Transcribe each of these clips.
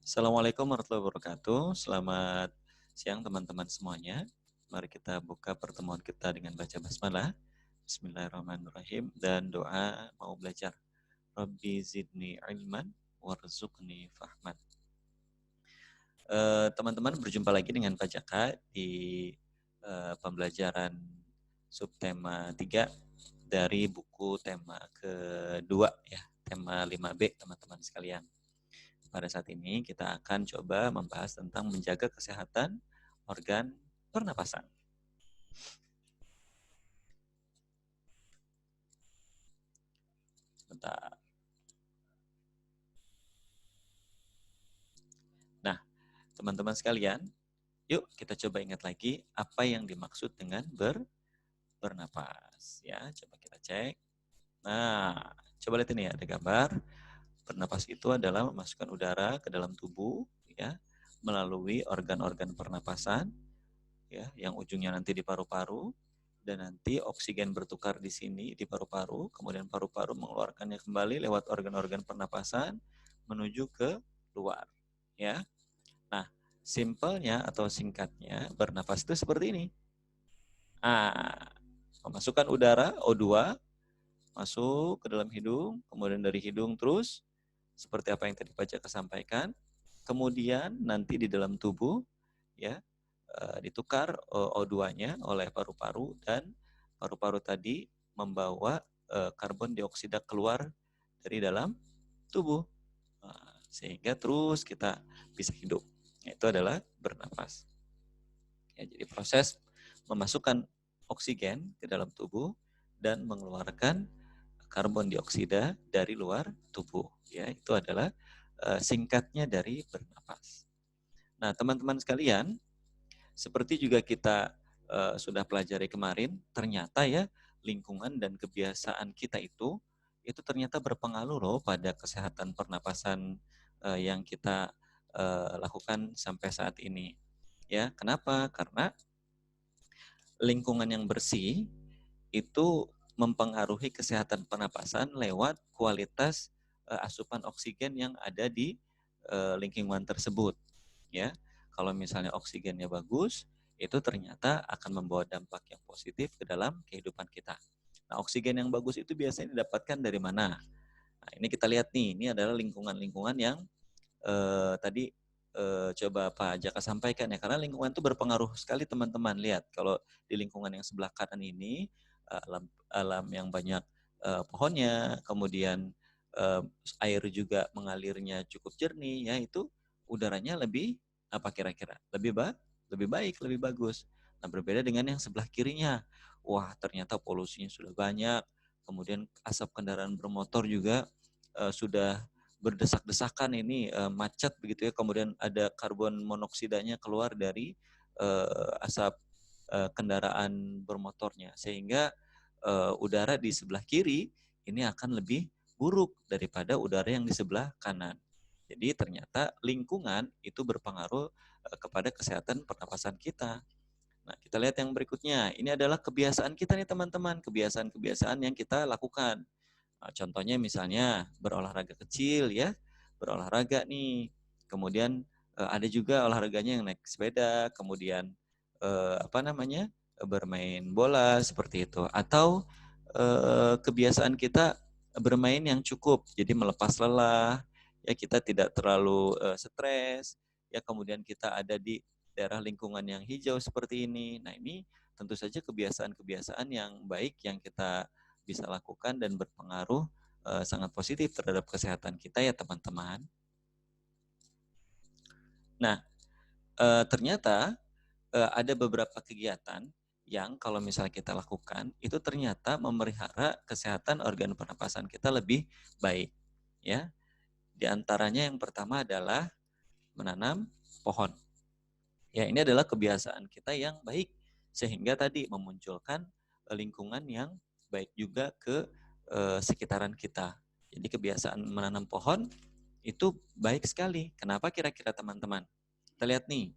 Assalamualaikum warahmatullahi wabarakatuh. Selamat siang teman-teman semuanya. Mari kita buka pertemuan kita dengan baca basmalah. Bismillahirrahmanirrahim dan doa mau belajar. Rabbi zidni ilman warzuqni fahman. Teman-teman berjumpa lagi dengan Pak Jaka di pembelajaran subtema 3 dari buku tema kedua ya, tema 5B teman-teman sekalian. Pada saat ini kita akan coba membahas tentang menjaga kesehatan organ pernapasan. Sebentar. Nah, teman-teman sekalian, yuk kita coba ingat lagi apa yang dimaksud dengan bernapas. Ya, coba kita cek. Nah, coba lihat ini ya, ada gambar. Bernapas itu adalah memasukkan udara ke dalam tubuh, ya, melalui organ-organ pernapasan, ya, yang ujungnya nanti di paru-paru, dan nanti oksigen bertukar di sini di paru-paru, kemudian paru-paru mengeluarkannya kembali lewat organ-organ pernapasan menuju ke luar, ya. Nah, simpelnya atau singkatnya bernapas itu seperti ini. Memasukkan udara O2 masuk ke dalam hidung, kemudian dari hidung terus seperti apa yang tadi Pak Jaka sampaikan, kemudian nanti di dalam tubuh ya ditukar O2-nya oleh paru-paru dan paru-paru tadi membawa karbon dioksida keluar dari dalam tubuh sehingga terus kita bisa hidup. Itu adalah bernapas. Ya, jadi proses memasukkan oksigen ke dalam tubuh dan mengeluarkan karbon dioksida dari luar tubuh. Ya, itu adalah singkatnya dari bernapas. Nah, teman-teman sekalian, seperti juga kita sudah pelajari kemarin, ternyata ya lingkungan dan kebiasaan kita itu ternyata berpengaruh loh pada kesehatan pernapasan yang kita lakukan sampai saat ini. Ya, kenapa? Karena lingkungan yang bersih itu mempengaruhi kesehatan pernapasan lewat kualitas asupan oksigen yang ada di lingkungan tersebut. Ya, kalau misalnya oksigennya bagus, itu ternyata akan membawa dampak yang positif ke dalam kehidupan kita. Nah, oksigen yang bagus itu biasanya didapatkan dari mana? Nah, ini kita lihat nih, ini adalah lingkungan-lingkungan yang tadi coba Pak Jaka sampaikan ya, karena lingkungan itu berpengaruh sekali teman-teman. Lihat, kalau di lingkungan yang sebelah kanan ini, alam yang banyak pohonnya, kemudian air juga mengalirnya cukup jernih, ya itu udaranya lebih apa kira-kira? Lebih baik, lebih bagus. Nah, berbeda dengan yang sebelah kirinya. Wah, ternyata polusinya sudah banyak. Kemudian asap kendaraan bermotor juga sudah berdesak-desakan ini macet begitu ya. Kemudian ada karbon monoksidanya keluar dari asap kendaraan bermotornya, sehingga udara di sebelah kiri ini akan lebih buruk daripada udara yang di sebelah kanan. Jadi ternyata lingkungan itu berpengaruh kepada kesehatan pernapasan kita. Nah, kita lihat yang berikutnya. Ini adalah kebiasaan kita nih teman-teman, kebiasaan-kebiasaan yang kita lakukan. Nah, contohnya misalnya berolahraga kecil ya, berolahraga nih. Kemudian ada juga olahraganya yang naik sepeda, kemudian bermain bola seperti itu. Atau kebiasaan kita bermain yang cukup, jadi melepas lelah, ya kita tidak terlalu stres, ya kemudian kita ada di daerah lingkungan yang hijau seperti ini. Nah, ini tentu saja kebiasaan-kebiasaan yang baik yang kita bisa lakukan dan berpengaruh sangat positif terhadap kesehatan kita ya teman-teman. Nah, ternyata ada beberapa kegiatan yang kalau misalnya kita lakukan itu ternyata memelihara kesehatan organ pernapasan kita lebih baik, ya. Di antaranya yang pertama adalah menanam pohon. Ya, ini adalah kebiasaan kita yang baik sehingga tadi memunculkan lingkungan yang baik juga ke sekitaran kita. Jadi kebiasaan menanam pohon itu baik sekali. Kenapa kira-kira teman-teman? Kita lihat nih,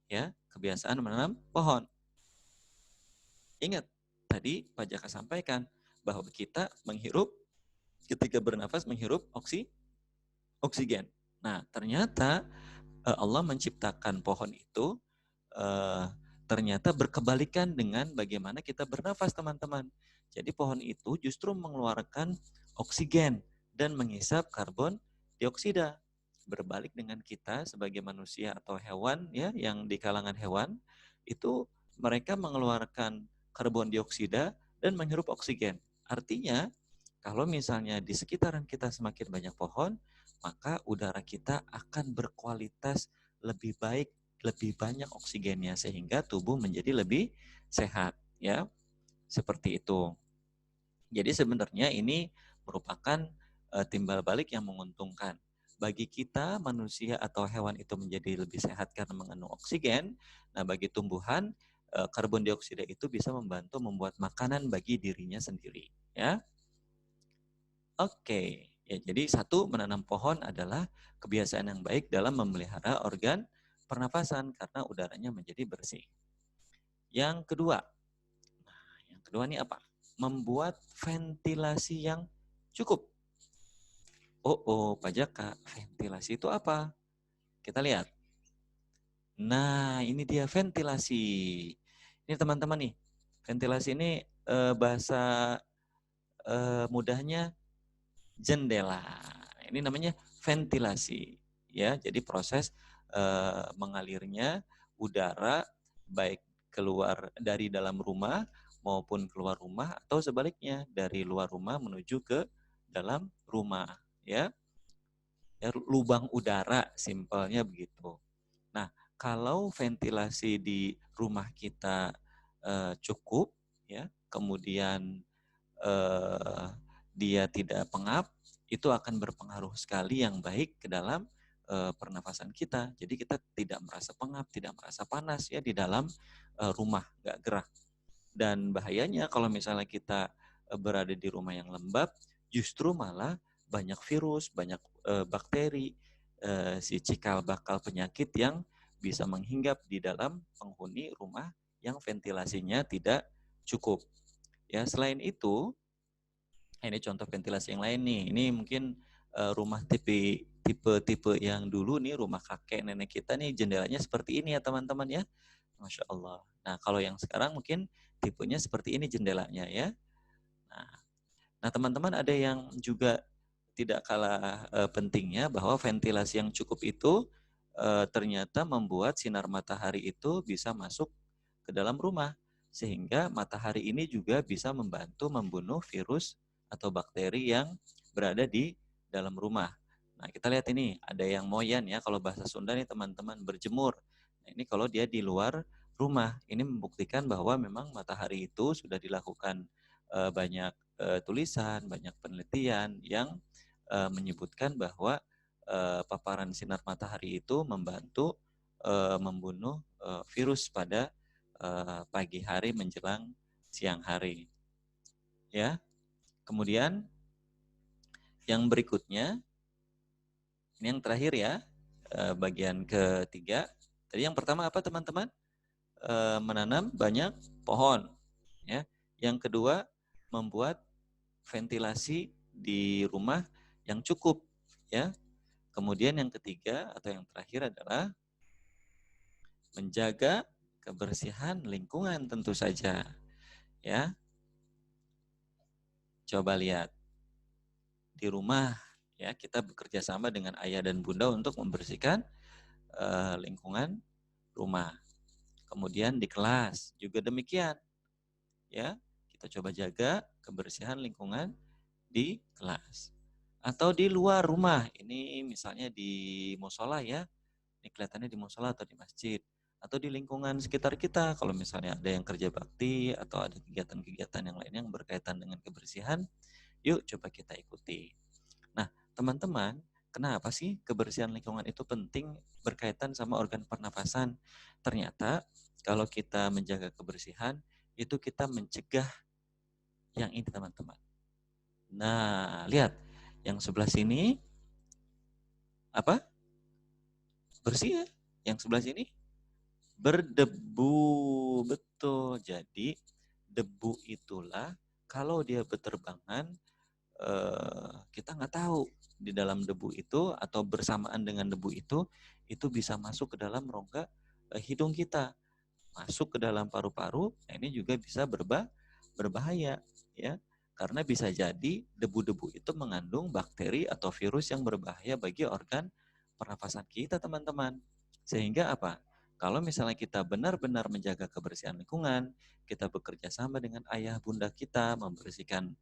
ya, kebiasaan menanam pohon. Ingat, tadi Pak Jaka sampaikan bahwa kita menghirup, ketika bernafas menghirup oksigen. Nah, ternyata Allah menciptakan pohon itu eh, ternyata berkebalikan dengan bagaimana kita bernafas, teman-teman. Jadi pohon itu justru mengeluarkan oksigen dan menghisap karbon dioksida. Berbalik dengan kita sebagai manusia atau hewan ya, yang di kalangan hewan itu mereka mengeluarkan karbon dioksida dan menghirup oksigen. Artinya, kalau misalnya di sekitaran kita semakin banyak pohon, maka udara kita akan berkualitas lebih baik, lebih banyak oksigennya sehingga tubuh menjadi lebih sehat, ya. Seperti itu. Jadi sebenarnya ini merupakan timbal balik yang menguntungkan. Bagi kita manusia atau hewan itu menjadi lebih sehat karena mengandung oksigen. Nah, bagi tumbuhan karbon dioksida itu bisa membantu membuat makanan bagi dirinya sendiri, ya. Oke, ya, jadi satu, menanam pohon adalah kebiasaan yang baik dalam memelihara organ pernafasan karena udaranya menjadi bersih. Yang kedua, yang kedua ini apa? Membuat ventilasi yang cukup. Pak Jaka, ventilasi itu apa? Kita lihat. Nah, ini dia ventilasi. Ini teman-teman nih, ventilasi ini bahasa mudahnya jendela. Ini namanya ventilasi, ya. Jadi proses mengalirnya udara baik keluar dari dalam rumah maupun keluar rumah atau sebaliknya dari luar rumah menuju ke dalam rumah, ya. Ya, lubang udara simpelnya begitu. Nah, kalau ventilasi di rumah kita cukup, ya, kemudian eh, dia tidak pengap, itu akan berpengaruh sekali yang baik ke dalam pernafasan kita. Jadi kita tidak merasa pengap, tidak merasa panas ya di dalam rumah, nggak gerah. Dan bahayanya kalau misalnya kita berada di rumah yang lembab, justru malah banyak virus, banyak bakteri, si cikal bakal penyakit yang bisa menghinggap di dalam penghuni rumah yang ventilasinya tidak cukup. Ya, selain itu, ini contoh ventilasi yang lain nih. Ini mungkin rumah tipe yang dulu nih, rumah kakek nenek kita nih jendelanya seperti ini ya teman-teman ya. Masya Allah. Nah, kalau yang sekarang mungkin tipenya seperti ini jendelanya ya. Nah, teman-teman ada yang juga tidak kalah pentingnya bahwa ventilasi yang cukup itu ternyata membuat sinar matahari itu bisa masuk ke dalam rumah. Sehingga matahari ini juga bisa membantu membunuh virus atau bakteri yang berada di dalam rumah. Nah, kita lihat ini, ada yang moyan ya, kalau bahasa Sunda nih teman-teman, berjemur. Nah, ini kalau dia di luar rumah, ini membuktikan bahwa memang matahari itu sudah dilakukan banyak tulisan, banyak penelitian yang menyebutkan bahwa paparan sinar matahari itu membantu membunuh virus pada pagi hari menjelang siang hari. Ya. Kemudian yang berikutnya, ini yang terakhir ya, bagian ketiga. Tadi yang pertama apa teman-teman? Menanam banyak pohon. Ya. Yang kedua, membuat ventilasi di rumah yang cukup. Ya. Kemudian yang ketiga atau yang terakhir adalah menjaga kebersihan lingkungan tentu saja. Ya. Coba lihat di rumah ya, kita bekerja sama dengan ayah dan bunda untuk membersihkan lingkungan rumah. Kemudian di kelas juga demikian ya, kita coba jaga kebersihan lingkungan di kelas. Atau di luar rumah, ini misalnya di musola ya, ini kelihatannya di musola atau di masjid, atau di lingkungan sekitar kita. Kalau misalnya ada yang kerja bakti atau ada kegiatan-kegiatan yang lain yang berkaitan dengan kebersihan, yuk coba kita ikuti. Nah, teman-teman, kenapa sih kebersihan lingkungan itu penting berkaitan sama organ pernafasan? Ternyata kalau kita menjaga kebersihan, itu kita mencegah yang ini teman-teman. Nah, lihat, yang sebelah sini apa? Bersih ya. Yang sebelah sini berdebu. Betul. Jadi debu itulah kalau dia berterbangan kita nggak tahu. di dalam debu itu atau bersamaan dengan debu itu bisa masuk ke dalam rongga hidung kita, masuk ke dalam paru-paru. Nah, ini juga bisa berbahaya ya. Karena bisa jadi debu-debu itu mengandung bakteri atau virus yang berbahaya bagi organ pernafasan kita, teman-teman. Sehingga apa? Kalau misalnya kita benar-benar menjaga kebersihan lingkungan, kita bekerja sama dengan ayah bunda kita membersihkan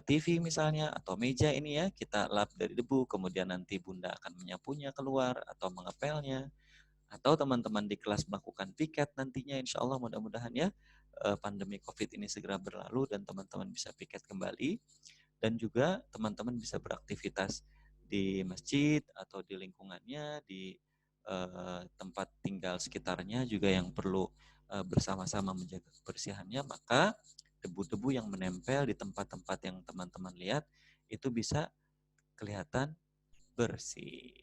TV misalnya atau meja ini ya, kita lap dari debu, kemudian nanti bunda akan menyapunya keluar atau mengepelnya, atau teman-teman di kelas melakukan piket nantinya, insya Allah mudah-mudahan ya pandemi COVID ini segera berlalu dan teman-teman bisa piket kembali, dan juga teman-teman bisa beraktivitas di masjid atau di lingkungannya, di tempat tinggal sekitarnya juga yang perlu bersama-sama menjaga kebersihannya, maka debu-debu yang menempel di tempat-tempat yang teman-teman lihat itu bisa kelihatan bersih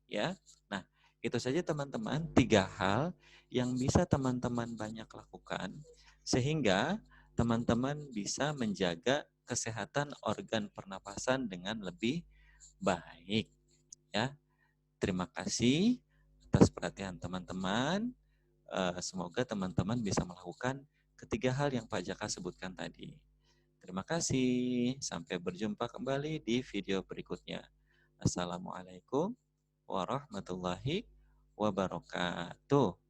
ya. Nah, itu saja teman-teman 3 hal yang bisa teman-teman banyak lakukan sehingga teman-teman bisa menjaga kesehatan organ pernapasan dengan lebih baik ya. Terima kasih atas perhatian teman-teman. Semoga teman-teman bisa melakukan ketiga hal yang Pak Jaka sebutkan tadi. Terima kasih. Sampai berjumpa kembali di video berikutnya. Assalamualaikum warahmatullahi wabarakatuh.